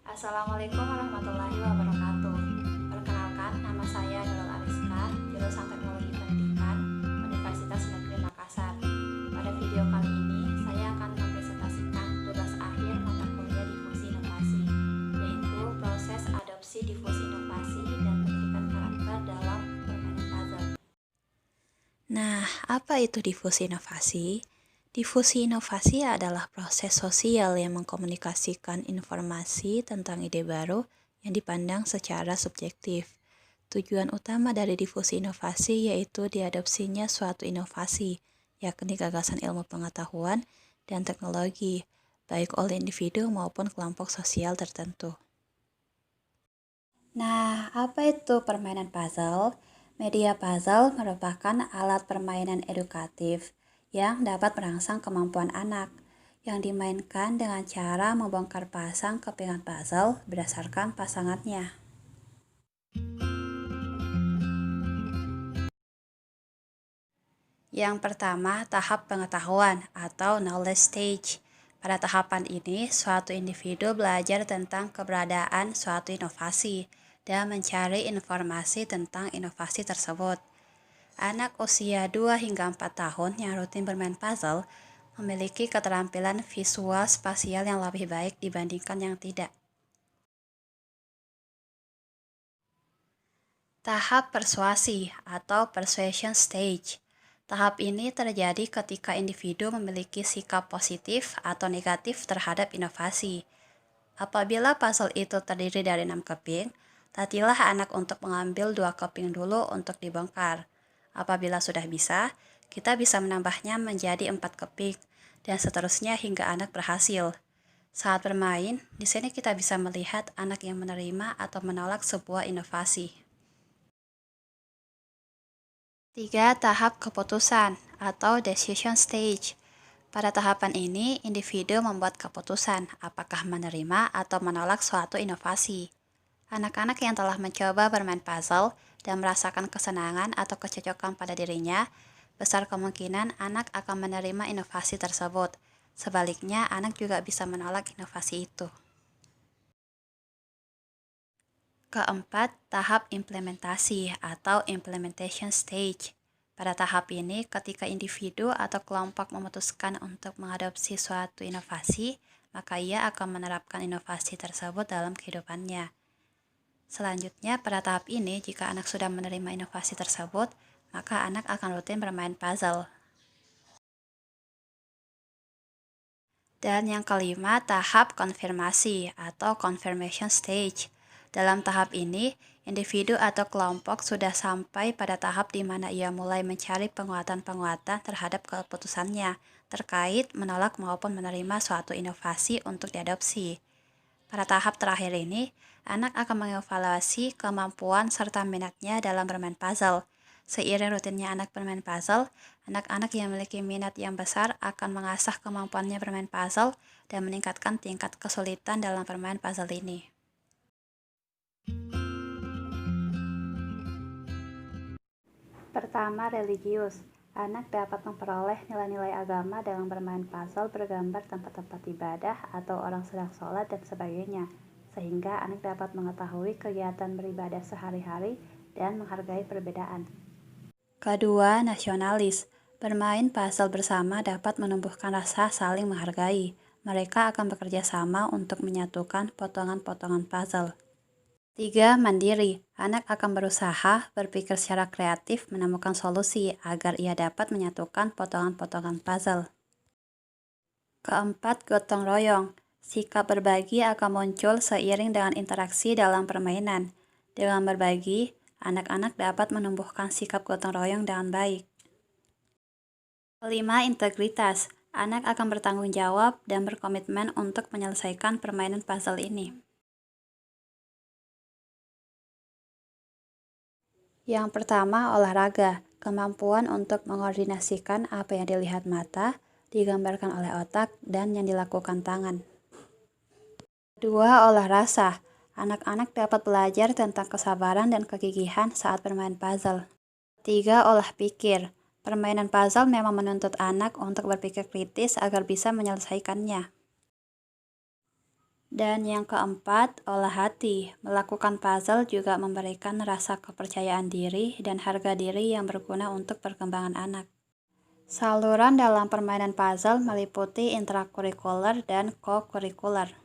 Assalamualaikum warahmatullahi wabarakatuh. Perkenalkan, nama saya Nurul Ariska, jurusan Teknologi Pendidikan, Universitas Negeri Makassar. Pada video kali ini, saya akan mempresentasikan tugas akhir mata kuliah difusi inovasi, yaitu proses adopsi difusi inovasi dan pendidikan karakter dalam permainan puzzle. Nah, apa itu difusi inovasi? Difusi inovasi adalah proses sosial yang mengkomunikasikan informasi tentang ide baru yang dipandang secara subjektif. Tujuan utama dari difusi inovasi yaitu diadopsinya suatu inovasi, yakni gagasan ilmu pengetahuan dan teknologi, baik oleh individu maupun kelompok sosial tertentu. Nah, apa itu permainan puzzle? Media puzzle merupakan alat permainan edukatif yang dapat merangsang kemampuan anak, yang dimainkan dengan cara membongkar pasang kepingan puzzle berdasarkan pasangannya. Yang pertama, tahap pengetahuan atau knowledge stage. Pada tahapan ini, suatu individu belajar tentang keberadaan suatu inovasi dan mencari informasi tentang inovasi tersebut. Anak usia 2 hingga 4 tahun yang rutin bermain puzzle memiliki keterampilan visual spasial yang lebih baik dibandingkan yang tidak. Tahap persuasi atau persuasion stage. Tahap ini terjadi ketika individu memiliki sikap positif atau negatif terhadap inovasi. Apabila puzzle itu terdiri dari 6 keping, latihlah anak untuk mengambil 2 keping dulu untuk dibongkar. Apabila sudah bisa, kita bisa menambahnya menjadi 4 keping, dan seterusnya hingga anak berhasil. Saat bermain, di sini kita bisa melihat anak yang menerima atau menolak sebuah inovasi. 3. Tahap keputusan atau decision stage. Pada tahapan ini, individu membuat keputusan apakah menerima atau menolak suatu inovasi. Anak-anak yang telah mencoba bermain puzzle dan merasakan kesenangan atau kecocokan pada dirinya, besar kemungkinan anak akan menerima inovasi tersebut. Sebaliknya, anak juga bisa menolak inovasi itu. Keempat, tahap implementasi atau implementation stage. Pada tahap ini, ketika individu atau kelompok memutuskan untuk mengadopsi suatu inovasi, maka ia akan menerapkan inovasi tersebut dalam kehidupannya. Selanjutnya, pada tahap ini, jika anak sudah menerima inovasi tersebut, maka anak akan rutin bermain puzzle. Dan yang kelima, tahap konfirmasi atau confirmation stage. Dalam tahap ini, individu atau kelompok sudah sampai pada tahap di mana ia mulai mencari penguatan-penguatan terhadap keputusannya terkait menolak maupun menerima suatu inovasi untuk diadopsi. Pada tahap terakhir ini, anak akan mengevaluasi kemampuan serta minatnya dalam bermain puzzle. Seiring rutinnya anak bermain puzzle, anak-anak yang memiliki minat yang besar akan mengasah kemampuannya bermain puzzle dan meningkatkan tingkat kesulitan dalam bermain puzzle ini. Pertama, religius. Anak dapat memperoleh nilai-nilai agama dengan bermain puzzle bergambar tempat-tempat ibadah atau orang sedang sholat dan sebagainya, sehingga anak dapat mengetahui kegiatan beribadah sehari-hari dan menghargai perbedaan. Kedua, nasionalis. Bermain puzzle bersama dapat menumbuhkan rasa saling menghargai. Mereka akan bekerja sama untuk menyatukan potongan-potongan puzzle. 3. Mandiri. Anak akan berusaha berpikir secara kreatif menemukan solusi agar ia dapat menyatukan potongan-potongan puzzle. Keempat, gotong royong. Sikap berbagi akan muncul seiring dengan interaksi dalam permainan. Dengan berbagi, anak-anak dapat menumbuhkan sikap gotong royong dengan baik. Kelima, integritas. Anak akan bertanggung jawab dan berkomitmen untuk menyelesaikan permainan puzzle ini. Yang pertama, olahraga. Kemampuan untuk mengkoordinasikan apa yang dilihat mata, digambarkan oleh otak, dan yang dilakukan tangan. Kedua, olah rasa. Anak-anak dapat belajar tentang kesabaran dan kegigihan saat bermain puzzle. 3. Olah pikir. Permainan puzzle memang menuntut anak untuk berpikir kritis agar bisa menyelesaikannya. Dan yang keempat, olah hati. Melakukan puzzle juga memberikan rasa kepercayaan diri dan harga diri yang berguna untuk perkembangan anak. Saluran dalam permainan puzzle meliputi intrakurikuler dan kokurikuler.